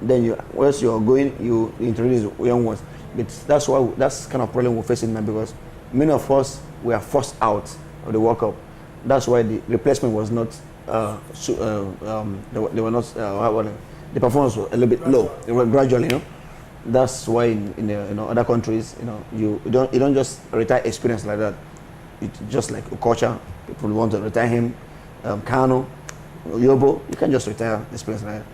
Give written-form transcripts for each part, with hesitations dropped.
then once you're going, you introduce young ones. But that's kind of problem we're facing now, because many of us were forced out of the World Cup. That's why the replacement was not. They were not. The performance was a little bit low. They were gradually, That's why in other countries, you don't just retire experience like that. It's just like Okocha. People want to retire him. Kano, Yobo. You can't just retire experience like that.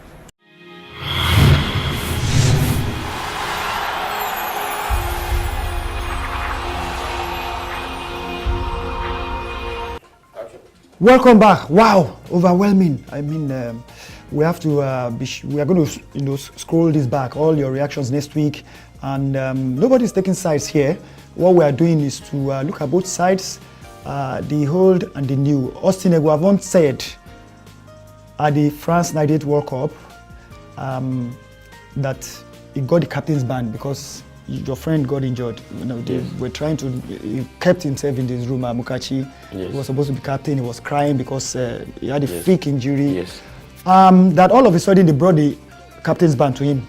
Welcome back. Wow, overwhelming. I mean, we have to we are going to scroll this back, all your reactions next week, and nobody's taking sides here. What we are doing is to look at both sides, the old and the new. Austin Eguavon said at the France 98 World Cup that he got the captain's ban because your friend got injured. They were trying to. He kept himself in this room. Mukachi, he was supposed to be captain. He was crying because he had a freak injury. That all of a sudden they brought the captain's ban to him.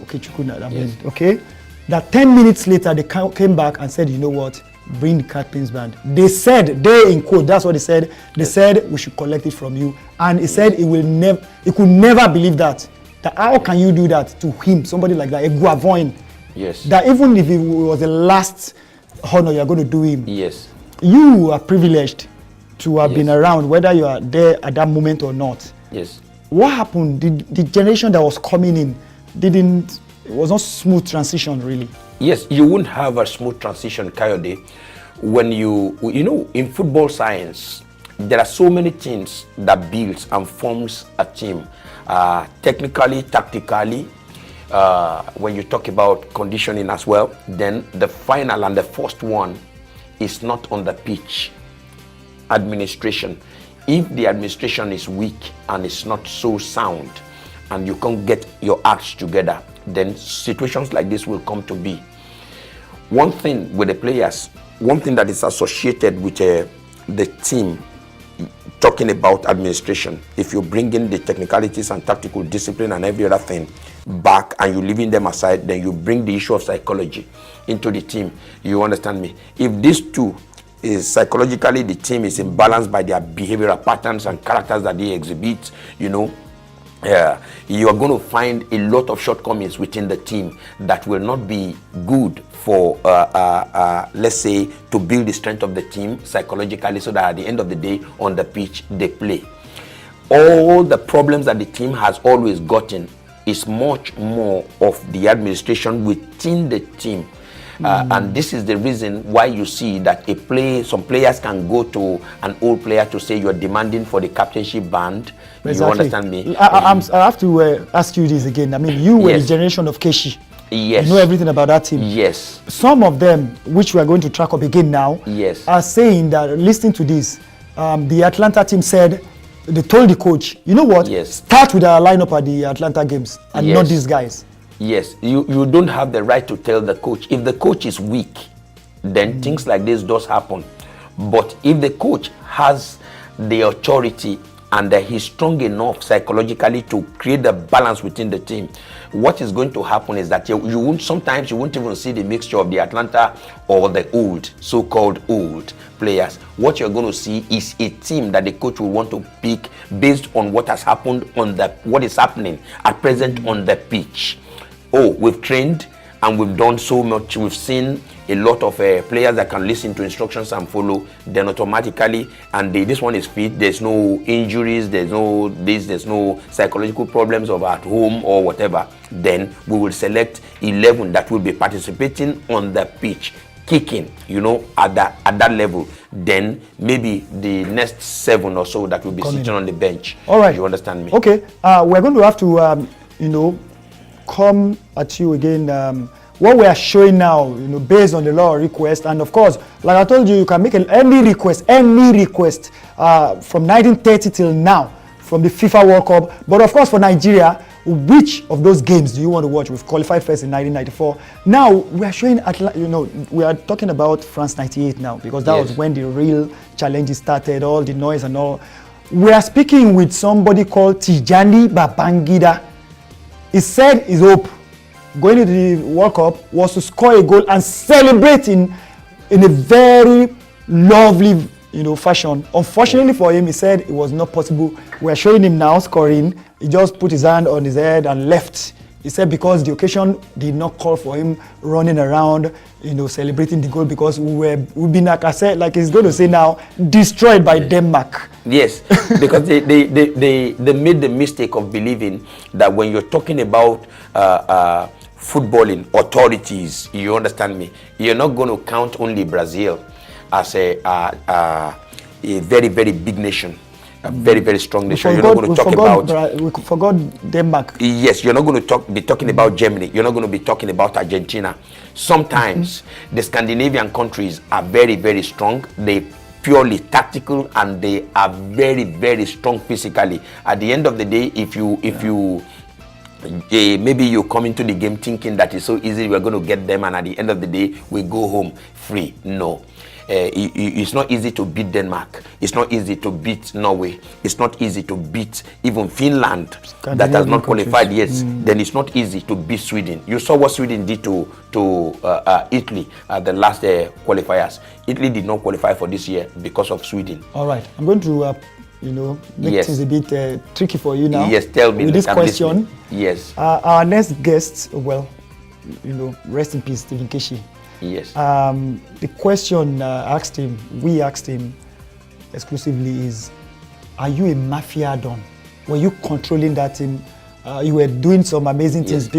Okay. That 10 minutes later they came back and said, you know what, bring the captain's band. They said, in quote, that's what they said. They said we should collect it from you, and he said he could never believe that. That how can you do that to him, somebody like that, a Guavoin? Yes. That even if it was the last honor you're going to do him, yes, you are privileged to have been around, whether you are there at that moment or not. Yes. What happened? The generation that was coming in it was not smooth transition, really. Yes, you wouldn't have a smooth transition, Kayode, when in football science, there are so many things that builds and forms a team, technically, tactically. When you talk about conditioning as well, then the final and the first one is not on the pitch. Administration. If the administration is weak and it's not so sound, and you can't get your acts together, then situations like this will come to be. One thing with the players, one thing that is associated with the team, talking about administration, if you bring in the technicalities and tactical discipline and every other thing back and you're leaving them aside, then you bring the issue of psychology into the team. You understand me? If these two is psychologically, the team is imbalanced by their behavioral patterns and characters that they exhibit, you are going to find a lot of shortcomings within the team that will not be good for, let's say, to build the strength of the team psychologically, so that at the end of the day, on the pitch, they play. All the problems that the team has always gotten is much more of the administration within the team. And this is the reason why you see that some players can go to an old player to say you're demanding for the captainship band. Exactly. You understand me? I have to ask you this again. I mean, you were the generation of Keshi. Yes. You know everything about that team. Yes. Some of them, which we are going to track up again now, are saying that, listening to this, the Atlanta team said, they told the coach, you know what, start with our lineup at the Atlanta games and not these guys. Yes, you don't have the right to tell the coach. If the coach is weak, then things like this does happen. But if the coach has the authority and he's strong enough psychologically to create the balance within the team, what is going to happen is that sometimes you won't even see the mixture of the Atlanta or the so-called old players. What you're going to see is a team that the coach will want to pick based on what has happened what is happening at present on the pitch. Oh, we've trained and we've done so much. We've seen a lot of players that can listen to instructions and follow. Then automatically, and this one is fit. There's no injuries. There's no psychological problems of at home or whatever. Then we will select 11 that will be participating on the pitch, kicking. At that level. Then maybe the next 7 or so that will be sitting on the bench. All right. You understand me? Okay. We're going to have to come at you again. What we are showing now, based on the law request, and of course, like I told you can make any request from 1930 till now from the FIFA World Cup. But of course, for Nigeria, which of those games do you want to watch? We've qualified first in 1994. Now we are showing, we are talking about France 98 now, because that was when the real challenges started, all the noise and all. We are speaking with somebody called Tijani Babangida. He said his hope going into the World Cup was to score a goal and celebrate in a very lovely, fashion. Unfortunately for him, he said it was not possible. We are showing him now scoring. He just put his hand on his head and left. He said because the occasion did not call for him running around, celebrating the goal, because we've been, like I said, like he's going to say now, destroyed by Denmark. Yes, because they made the mistake of believing that when you're talking about footballing authorities, you understand me, you're not going to count only Brazil as a very, very big nation. A very, very strong nation. You're not going to talk about. We forgot Denmark. Yes, you're not going to be talking about Germany. You're not going to be talking about Argentina. Sometimes the Scandinavian countries are very, very strong. They purely tactical and they are very, very strong physically. At the end of the day, if you maybe you come into the game thinking that it's so easy, we're going to get them, and at the end of the day, we go home free. No. It's not easy to beat Denmark. It's not easy to beat Norway. It's not easy to beat even Finland that has not qualified yet. Then it's not easy to beat Sweden. You saw what Sweden did to Italy at the last qualifiers. Italy did not qualify for this year because of Sweden. All right, I'm going to make things a bit tricky for you now. Yes, tell me. With this question. Listening. Yes. Our next guest, rest in peace, Stephen Keshi. Yes. The question we asked him exclusively is, are you a mafia don? Were you controlling that team? You were doing some amazing things.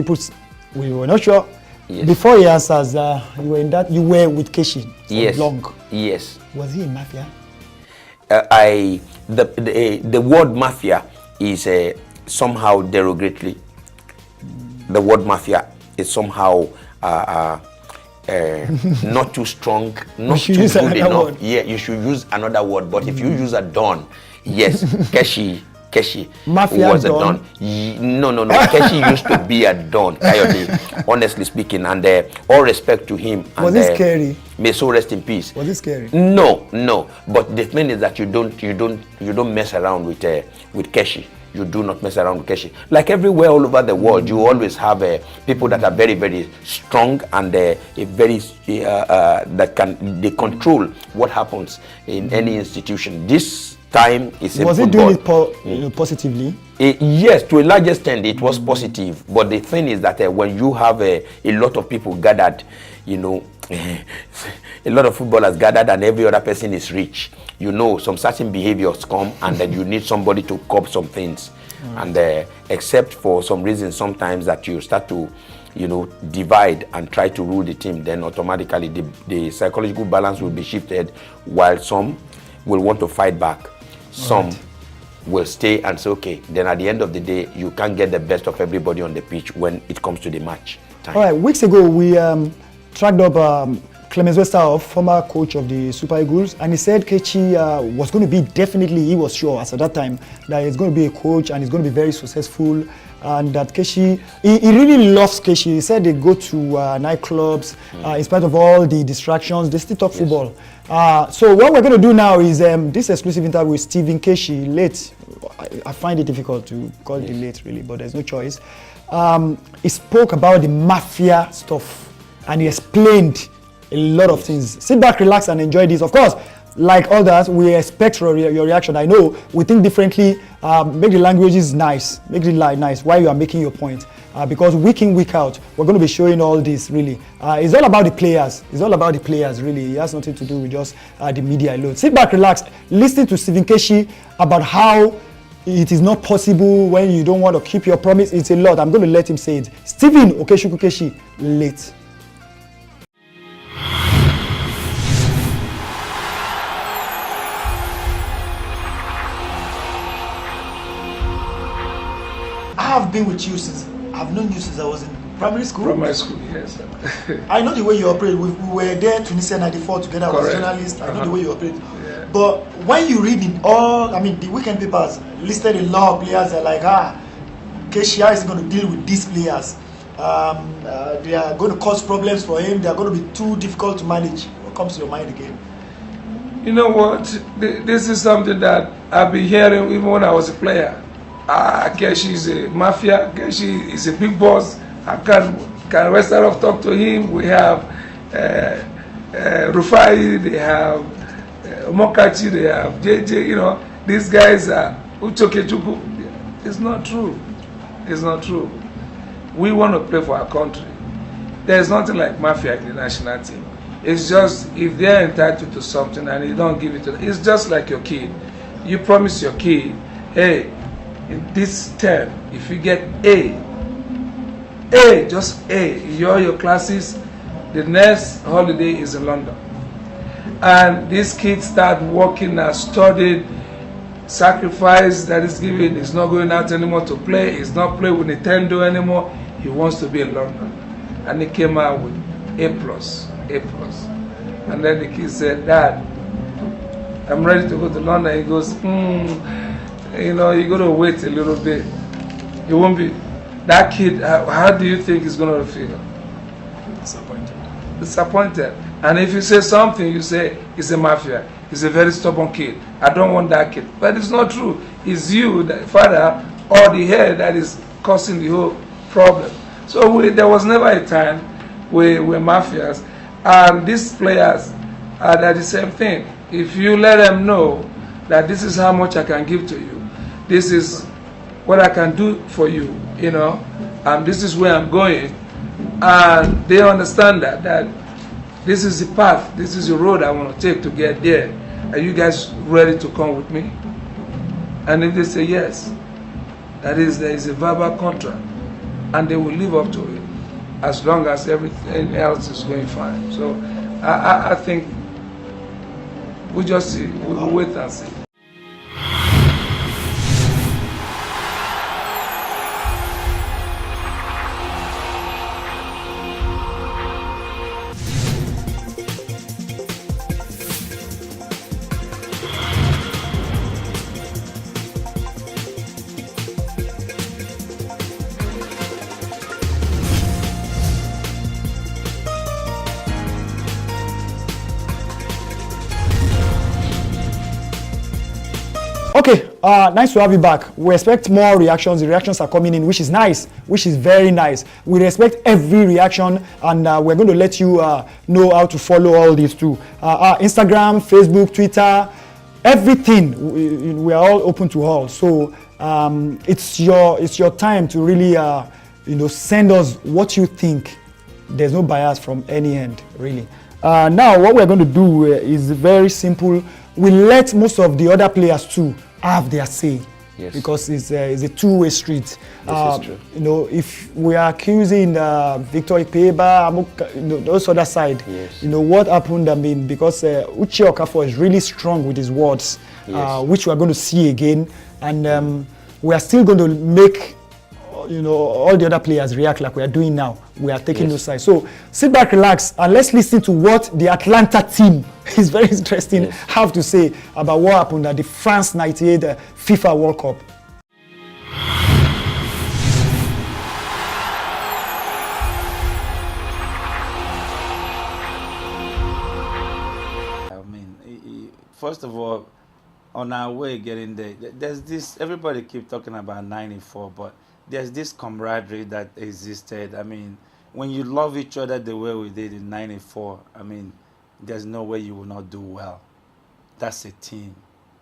We were not sure. Yes. Before he answers, you were with Keshi for long. Yes. Was he a mafia? The word mafia is somehow derogatory. The word mafia is somehow not too strong, not too good enough. Word. Yeah, you should use another word. But if you use a don, yes, Keshi Mafia was don. a don. No. Keshi used to be a don, Kayode, honestly speaking. And all respect to him. Was it scary? May so rest in peace. Was it scary? No. But the thing is that you don't mess around with Keshi. You do not mess around with Keshi. Like everywhere all over the world, you always have people that are very, very strong and they control what happens in any institution. This time is was it doing it positively? Yes, to a large extent it was positive. But the thing is that when you have a lot of people gathered, a lot of footballers gathered and every other person is rich, some certain behaviors come and then you need somebody to curb some things. And except for some reason sometimes that you start to divide and try to rule the team, then automatically the psychological balance will be shifted, while some will want to fight back. Some will stay and say, okay, then at the end of the day, you can't get the best of everybody on the pitch when it comes to the match time. All right, weeks ago, we tracked up Clemens Westerhoff, former coach of the Super Eagles, and he said Keshi was going to be, definitely, he was sure as at that time, that he's going to be a coach and he's going to be very successful, and that Keshi, he really loves Keshi. He said they go to nightclubs, in spite of all the distractions, they still talk football. So what we're going to do now is this exclusive interview with Stephen Keshi, late. I find it difficult to call it late, really, but there's no choice. He spoke about the mafia stuff, and he explained a lot of things. Sit back, relax, and enjoy this. Of course, like others, we expect your reaction. I know we think differently. Make the languages nice, make the line nice while you are making your point. Because week in, week out, we're going to be showing all this, really. It's all about the players. It's all about the players, really. It has nothing to do with just the media alone. Sit back, relax, listen to Stephen Keshi about how it is not possible when you don't want to keep your promise. It's a lot. I'm going to let him say it. Stephen Okechukwu Keshi, late. I've been with you since, I've known you since I was in primary school. Primary school, yes. I know the way you operate. We were there 1994 together. Correct. As journalists. I know the way you operate. Yeah. But when you read in the weekend papers listed a lot of players that are like, Keshi is going to deal with these players. They are going to cause problems for him. They are going to be too difficult to manage. What comes to your mind again? You know what? This is something that I've been hearing even when I was a player. Keshi is a mafia. Keshi is a big boss. I can rest off talk to him. We have Rufai, they have Mokachi, they have JJ. You know, these guys are Uchokechuku. It's not true. It's not true. We want to play for our country. There's nothing like mafia in the national team. It's just if they're entitled to something and you don't give it to them, it's just like your kid. You promise your kid, hey, in this term, if you get just A, your classes, the next holiday is in London. And these kids start working and studied, sacrifice that is given, he's not going out anymore to play, he's not playing with Nintendo anymore, he wants to be in London. And he came out with A+. And then the kid said, Dad, I'm ready to go to London. He goes, you know, you got to wait a little bit. It won't be. That kid, how do you think he's going to feel? Disappointed. And if you say something, you say, he's a mafia. He's a very stubborn kid. I don't want that kid. But it's not true. It's you, the father, or the head that is causing the whole problem. So there was never a time where we're mafias. And these players are the same thing. If you let them know that this is how much I can give to you, this is what I can do for you, you know, and this is where I'm going, and they understand that this is the path, this is the road I want to take to get there. Are you guys ready to come with me? And if they say yes, that is, there is a verbal contract, and they will live up to it as long as everything else is going fine. So I think we just see, we'll wait and see. Okay, nice to have you back. We expect more reactions. The reactions are coming in, which is nice, which is very nice. We respect every reaction, and we're going to let you know how to follow all these too. Instagram, Facebook, Twitter, everything. We are all open to all. So it's your time to really send us what you think. There's no bias from any end, really. Now, what we're going to do is very simple. We let most of the other players too have their say, yes, because it's a two-way street. This is true. You know, if we are accusing Victor Ikpeba, those other side, yes, you know what happened. I mean, because Uche Okafor is really strong with his words, yes, which we are going to see again, and we are still going to make all the other players react like we are doing now. We are taking, yes, those sides. So sit back, relax, and let's listen to what the Atlanta team is very interesting, yes, have to say about what happened at the France 98 FIFA World Cup. I mean, first of all, on our way getting there, there's this, everybody keep talking about 94, but there's this camaraderie that existed. I mean, when you love each other the way we did in 94, I mean, there's no way you will not do well. That's a team.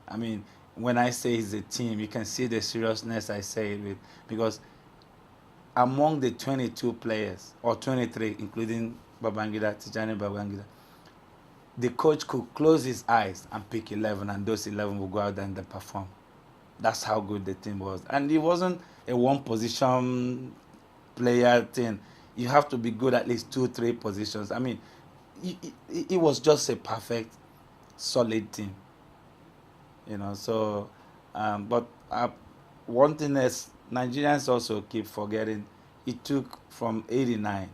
I mean, when I say it's a team, you can see the seriousness I say it with, because among the 22 players, or 23, including Tijani Babangida, the coach could close his eyes and pick 11, and those 11 will go out there and they perform. That's how good the team was. And it wasn't a one-position player thing. You have to be good at least 2-3 positions. I mean, it was just a perfect, solid team. You know, so, but one thing is, Nigerians also keep forgetting, it took from 89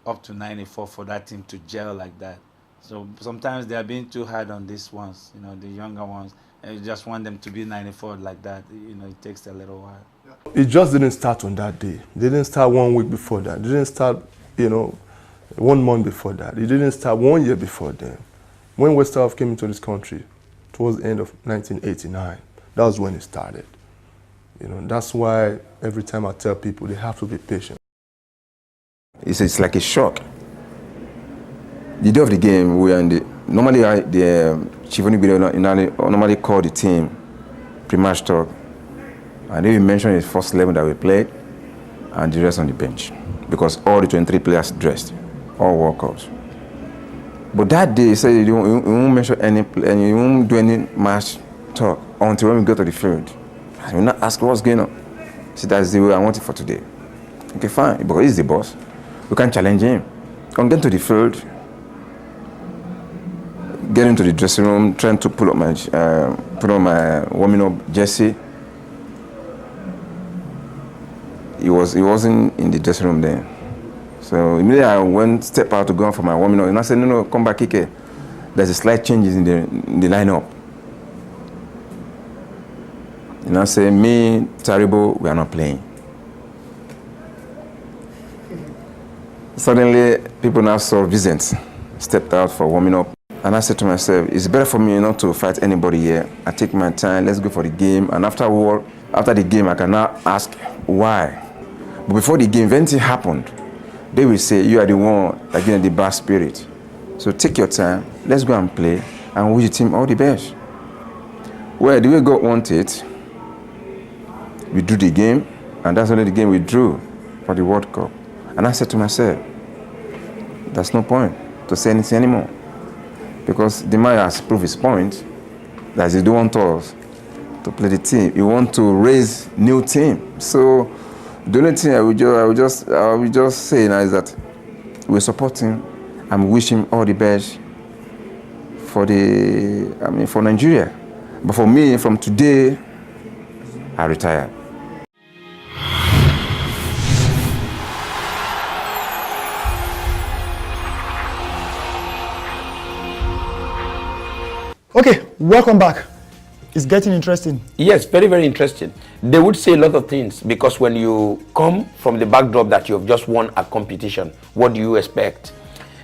up to 94 for that team to gel like that. So sometimes they are being too hard on these ones, you know, the younger ones. And you just want them to be 94 like that. You know, it takes a little while. It just didn't start on that day. It didn't start 1 week before that. It didn't start, 1 month before that. It didn't start 1 year before then. When West-South came into this country, towards the end of 1989, that was when it started. You know, that's why every time I tell people they have to be patient. It's like a shock. The day of the game, we are in the normally the chief normally call the team pre-match talk, and they will mention the first 11 that we played and the rest on the bench, because all the 23 players dressed, all walkouts. But that day, he said you won't mention any and you won't do any match talk until when we go to the field. I will not ask what's going on. See, that's the way I want it for today. Okay, fine, because he's the boss. We can't challenge him. Come get to the field, get into the dressing room, trying to pull up my warming up jersey. He wasn't in the dressing room then. So immediately I step out to go for my warming up, and I said, no, come back, Ike. There's a slight changes in the lineup. And I say, me, Taribo, we are not playing. Suddenly, people now saw Vincent stepped out for warming up. And I said to myself, it's better for me not to fight anybody here. I take my time, let's go for the game. And after the game, I can now ask why. But before the game, if anything happened, they will say, you are the one that gave the bad spirit. So take your time, let's go and play, and wish the team all the best. Well, the way God wanted, we drew the game, and that's only the game we drew for the World Cup. And I said to myself, there's no point to say anything anymore. Because the man has proved his point that he don't want us to play the team. He want to raise new team. So the only thing I will just say now is that we support him and wish him all the best for Nigeria. But for me, from today, I retire. Okay, welcome back. It's getting interesting. Yes, very, very interesting. They would say a lot of things, because when you come from the backdrop that you have just won a competition, what do you expect?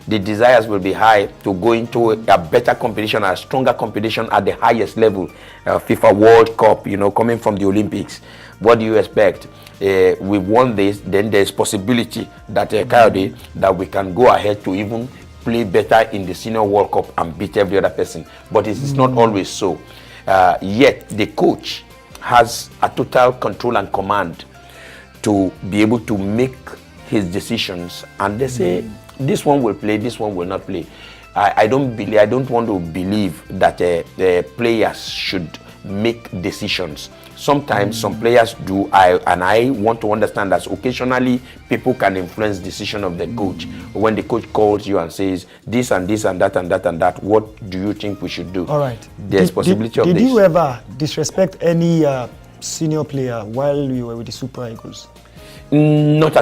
The desires will be high to go into a better competition, a stronger competition at the highest level, FIFA World Cup, you know, coming from the Olympics. What do you expect? We won this, then there's possibility that Kayode, that we can go ahead to even play better in the Senior World Cup and beat every other person. But it's not always so. Yet the coach has a total control and command to be able to make his decisions, and they say this one will play, this one will not play. I don't want to believe that players should make decisions. Sometimes some players do, and I want to understand that occasionally people can influence decision of the coach. When the coach calls you and says this and this and that and that and that, what do you think we should do? All right. There's possibility of this. Did you ever disrespect any senior player while you were with the Super Eagles? Not at